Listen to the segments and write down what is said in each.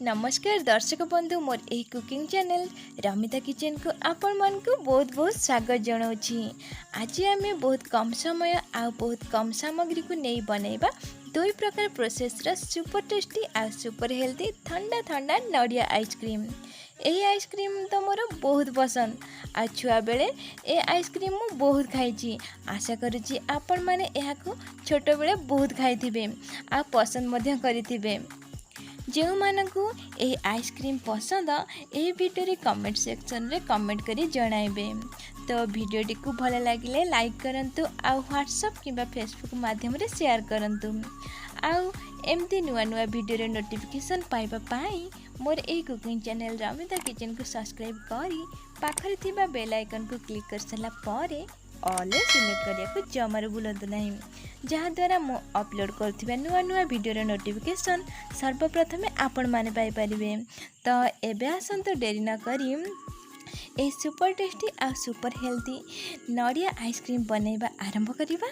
नमस्कार दर्शक बंधु मोर ए कुकिंग चैनल रमिता किचन को आपण मन को बहुत बहुत स्वागत जनाऊँगी। आज आम बहुत कम समय आ बहुत कम सामग्री को नहीं बनैबा दुई प्रकार प्रोसेस रा सुपर टेस्टी आ सुपर हेल्दी ठंडा ठंडा नड़िया आइसक्रीम। यही आइसक्रीम तो मोर बहुत पसंद आ छुआ बेले ए आइसक्रीम मु बहुत खाई। आशा करुच्ची आपण माने एहाको छोट बेले बहुत खाई आ पसंद मध्य करिथिबे। जो मानकु ए आइसक्रीम पसंद ए वीडियो रे कमेंट सेक्शन रे कमेंट करी जणाइबे। तो वीडियोटी को भल लगिले लाइक करंतु आ व्हाट्सएप किंबा फेसबुक माध्यम रे शेयर करंतु आउ एमती नुआ नुआ वीडियो रे नोटिफिकेशन पाइबा पाई मोर ए कुकिंग चैनल रमिता किचन को सब्सक्राइब करी पाखरे थिबा बेल आइकन को क्लिक कर सला परे ऑल सिलेक्ट करिया को जमार भूलतु नहीं जहाँद्वारा मु अपलोड कर नुआ नुआ वीडियो नोटिफिकेशन सर्वप्रथमे आपण माने पाई परिबे। तो एबे आसंतु डेरी न करी ए सुपर टेस्टी आ सुपर हेल्दी नड़िया आइसक्रीम बनैबा आरंभ करिबा।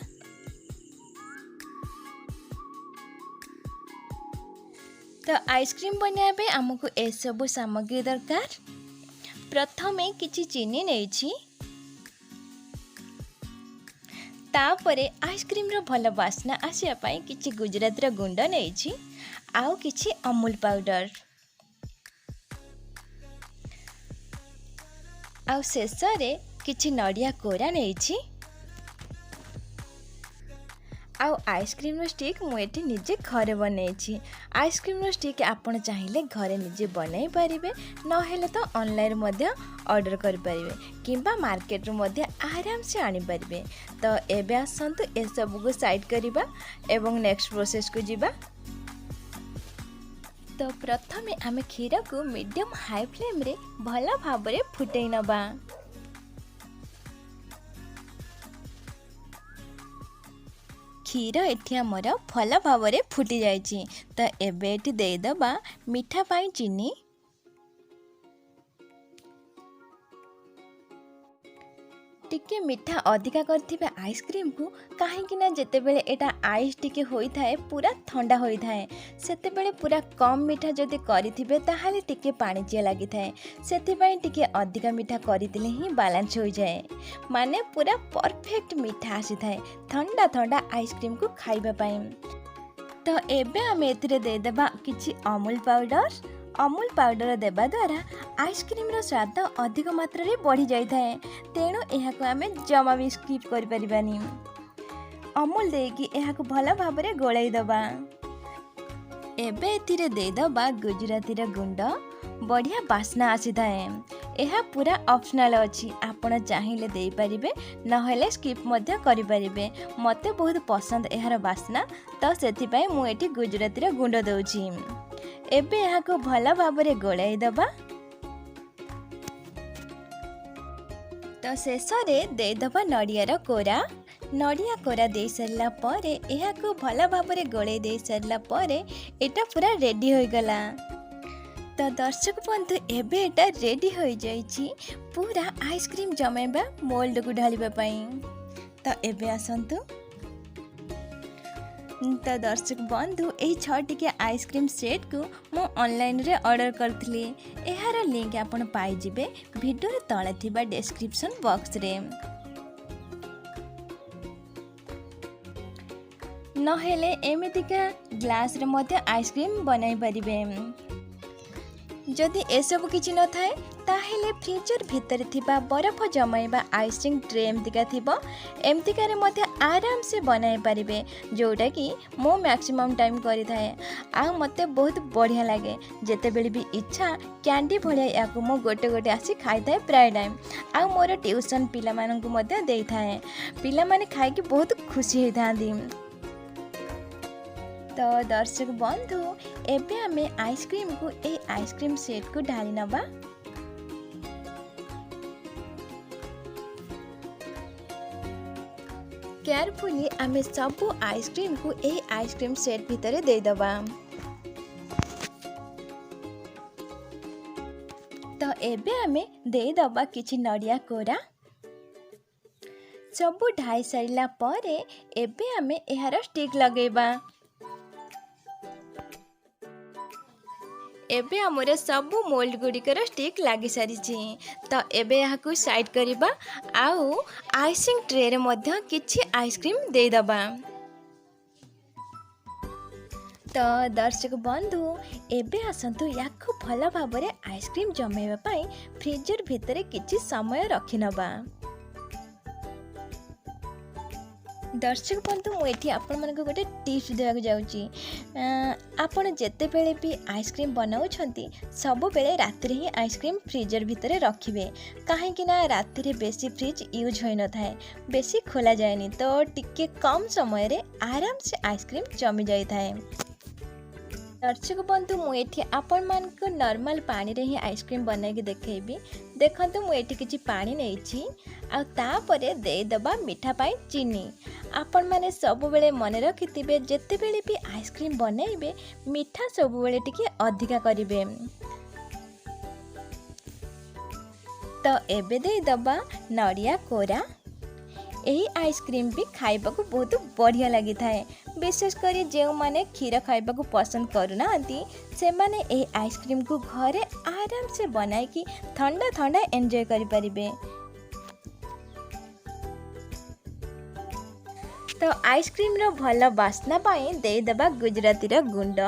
तो आइसक्रीम बनाबे हमकु ए सब सामग्री दरकार। प्रथमे किछि चीनी नेछि तापरे आइसक्रीम रो भल बास्ना आसिया पाई किछि गुजराती रो गुंड नेछि आउ किछि अमूल पाउडर आउ शेषरे किछि नड़िया कोरा नेछि आउ आइसक्रीम स्टिक मुझे निजे घरे बनई। आइसक्रीम स्टिक आपण चाहिए घरे निजे बनई पारिबे नहेले तो ऑनलाइन मध्य ऑर्डर कर पारिबे किंबा मार्केट रू मध्य आराम से आनी पारिबे। तो एबे आसंतु ए सब को साइड करिबा एवं नेक्स्ट प्रोसेस को जिबा। तो प्रथमे आमे क्षीर को मीडियम हाई फ्लेम रे भला भाबरे फुटै नबा। क्षीर एठी हमर भल भाव फुटी जाइछि। तो एबे एठी दे दबा मीठा पाई चीनी टिके मीठा अधिका करथिबे आइसक्रीम को कहीं जेते बेले एटा आइस टिके होई थाए पूरा ठंडा होई थाए सेते बेले पूरा कम मीठा जदि करिथिबे ताहाले टिके पाणिचिया लागि थाए सेति पई टिके अधिका मीठा करिदिले ही बैलेंस हो जाए माने पूरा परफेक्ट मीठा आसी थाए ठंडा ठंडा आइसक्रीम को खाइबा पई। तो एबे हम एथिरे दे देबा किछि अमूल पाउडर देबा द्वारा आइसक्रीम रो स्वाद अधिक मात्रा रे बढ़ी जाई थाए तेणु एहाको आमे जमा भी स्किप करि परिबानी। अमूल देकी एहाको भला भाबरे गोळाई दबा। एबे एथिरे दे दबा गुजराती रो गुंड बढ़िया बास्ना आसी थाए। एहा पूरा ऑप्शनल अछि आपण चाहिले देई परिबे नहेले स्किप मध्य करि परिबे। मते बहुत पसंद एहार बास्ना तो सेथि पई मु एठी गुजराती रो गुंड दउछि। एबे यहाँ को भला भाबरे गोलाई दबा। तो शेषरे दे दबा नड़ियार कोरा दे सरला परे यहाँ को भला भाबरे गोलाई दे सरला परे एटा पूरा रेडी हो गला। तो दर्शक बंधु एबे एटा रेडी हो जाइछि पूरा आइसक्रीम जमाइबा मोल्ड को ढालिबा पई। तो एबे आसंतु तो दर्शक बंधु यही 6 टिके आइसक्रीम सेट को मु ऑनलाइन रे ऑर्डर करथली। एहार लिंक आपण पाई जिबे वीडियो रे तळे थिबा डिस्क्रिप्शन बॉक्स रे। नहेले एमितिका ग्लास रे मध्य आइसक्रीम बनाई परिबे। जदि एसबु किछि न थाए ताहेले फ्रीजर भितर थिबा बरफ जमाइबा आइसिंग ट्रे एमतिका थिबो एमतिका मध्य आराम से बनाई पारिबे जोटा कि मो मैक्सिमम टाइम करि थाए। आ मते बहुत बढ़िया लागे जेते बेले भी इच्छा कैंडी भलिया याकु मो गोटे गोटे आसी खाइ थाए प्राय टाइम। आ मोर ट्यूशन पिला मानकु मध्य देई थाए पिला माने खाइ कि बहुत खुशी होई थांदी। तो दर्शक बंधु एबे आमे आइसक्रीम को ए आइसक्रीम सेट को ढाली नबा। केयरफुली आमे सबु आइसक्रीम को ए आइसक्रीम सेट भितरे दे दबा। तो एबे आमे दे दबा किछि नड़िया कोरा सबु ढाई सारिला परे एबे आमे एहार स्टिक लगेबा। एबे हमर सबु मोल्ड गुड़िकर स्टिक लगी सारी। तो एबे यहाँ साइड करवा आउ आइसिंग ट्रे रे मध्य किछि आइसक्रीम दे दबा। तो दर्शक बंधु एबे आसतु या भल भाव में आइसक्रीम जमाइबा पाई फ्रीजर भितर किछि समय रखि नबा। दर्शक बंधु मुझे आपण मन गोटे टिप्स देवाक जाऊँगी। आपण जेते बेले भी आइसक्रीम बनाउछंती सब बेले राति ही आइसक्रीम फ्रीजर भितर रखिबे, कहीं ना राति बेसी फ्रिज यूज होई न थाए, बेसी खोला जाएनी, तो टिके कम समय रे आराम से आइसक्रीम जमी जाई थाए। दर्शक बंधु मुझे आपण मान को नॉर्मल पानी रे ही आइसक्रीम बना के देखेबी। देखंतु मुझे किछि पानी नेछि आ तापरे दे दबा मीठा पाई चीनी। आपण माने सब बेले मन रखिथिबे जेते बेले भी आइसक्रीम बनाइबे मीठा सब बेले टिके अधिका करिवे। तो एबे दे दबा नड़िया कोरा। यही आइसक्रीम भी खाइबा को बहुत बढ़िया लगी थाए, विशेषकर जो माने क्षीर खाइबा को पसंद करूना से माने यही आइसक्रीम को घरे आराम से बनाई कि ठंडा ठंडा एंजॉय करि परिबे। तो आइसक्रीम रो भल बास्ना पाई दे दबा गुजराती रो गुंड।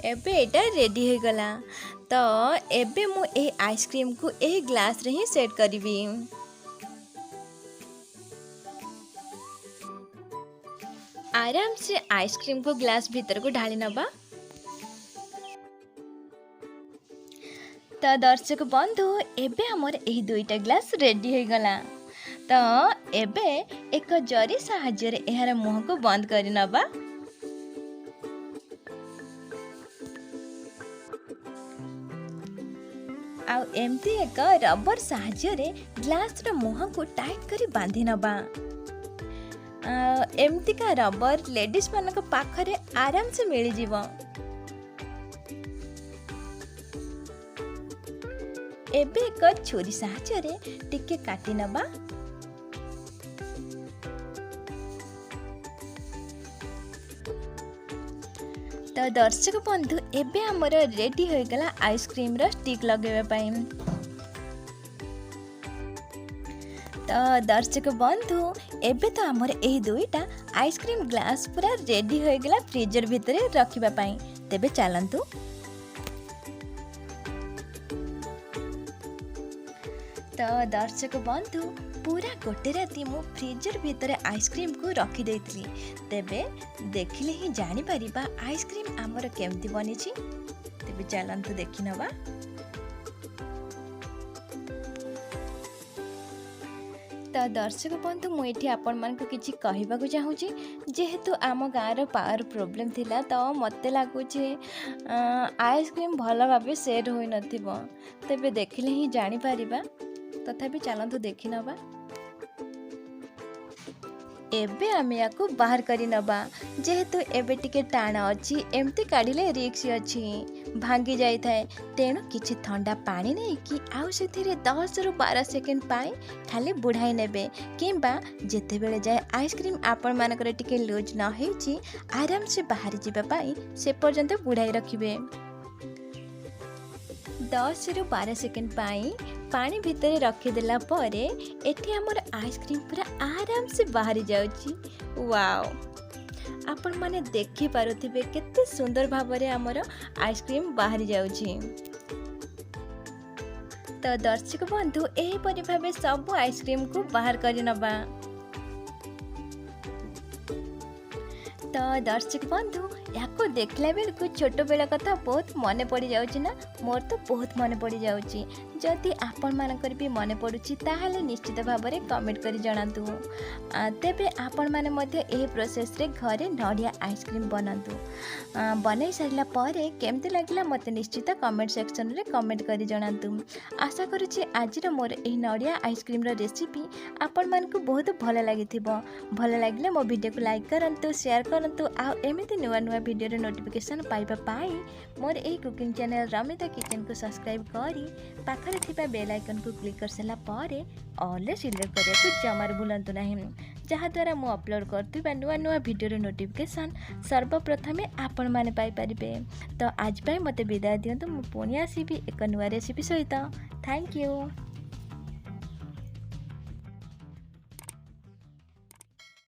एबे एटा रेडी हो गला। तो एबे मु ए आइसक्रीम को ए ग्लास रे ही सेट करिवि। आराम से आइसक्रीम को ग्लास भीतर को ढाली नबा। तो दर्शक बंधु एबे हमर एही दुईटा ग्लास रेडी हो गला। तो एबे एक जरी साहाय्य रे एहार मुह को बंद करि नबा। आ एमती एक रबर साहाय्य रे ग्लास रो मुह को टाइट करी बांधी नबा। एमती का रबर लेडीज मान पाखरे आराम से मिल जीव। एबे एक छुरी साहाय्य रे टिके काटी नबा। तो दर्शक बंधु एबे हमर रेडी हो गला आइसक्रीम रो स्टिक लगेबा पाई। तो दर्शक बंधु एबे तो हमर एही दुईटा आइसक्रीम ग्लास पूरा रेडी हो गला फ्रीजर भितर रखिबा पाई। तेबे चलंतु। तो दर्शक बंधु पूरा गोटे राति मु फ्रीजर भितर आइसक्रीम को रखी देइतली। तेबे देखिले ही जानी परिबा आइसक्रीम हमर केमती बनिछि। तेबे चलंतु देखि नबा। तो दर्शक बंधु मुझे आपण मान को किछि कहबा को चाहूची। जेहेतु आम गाँव पावर प्रोब्लेम थिला तो मते लागुचे आइसक्रीम भल भाव सेट होई नथिबो। तेबे देखिले ही जानी परिबा। तथापि चलंतु देखि नबा। एबे आमे याको बाहर करी नबा। जेहेतु एबे टिके टाण अछि एमती काढिले रिक्स अछि, भांगी जाई थाए। तेणु किछि ठंडा पानी नै कि आउ सेथिरे 10 रु 12 सेकेंड पाई खाली बुढ़ाई नेबे, किंबा जेते बेले जाय आइसक्रीम आपण मानकर टिके लूज न हेछि आराम से बाहर जिबा पाई से पर्यंत बुढ़ाई रखिबे। 10 रु 12 सेकेंड पाई पानी भितर रखिदेला परे एठी हमर आइसक्रीम पूरा आराम से बाहरी जाउची। वाओ, आपण माने देखि पारुथिबे केते सुंदर भाबरे हमर आइसक्रीम बाहरी जाउची। तो दर्शक बंधु एही परि भाबे सब आइसक्रीम को बाहर करि नबा। तो दर्शक बंधु याको देखला बेल को छोट बेला कथा बहुत मन पड़ी जाउची ना। मोर तो बहुत मन पड़ी जाउची। जदि आपण मानकर भी मन पड़ुची ताहले निश्चित भाव में कमेंट करी जणातु। तेबे आपण माने मध्ये एही प्रोसेस रे घरे नड़िया आइसक्रीम बनातु। बनाई सारिला परे केमते लागला मते निश्चित कमेंट सेक्शन रे कमेंट करी जणातु। आशा करूची आजिर मोर एही नड़िया आइसक्रीम रो रेसिपी आपण मान को बहुत भल लागिथिबो। भल लागिले मो वीडियो को लाइक करंतु, शेयर करंतु। आ एमिति नुवा नुवा वीडियो रे नोटिफिकेशन पाइबा पाई मोर एही cooking channel Ramita Ramita kitchen को सब्सक्राइब करी पाखरे थिबा बेल आइकन को क्लिक कर सारा पर ऑल सिलेक्ट करने जमार भूलु ना, जहाँद्वारा मु अपलोड करथिबा नुआ नुआ वीडियो नोटिफिकेशन सर्वप्रथमे आपण माने पाई परिबे। तो आज मते विदाय दियंतु, मु पुणी आसीबी एक नुआ रेसिपी सहित। Thank you.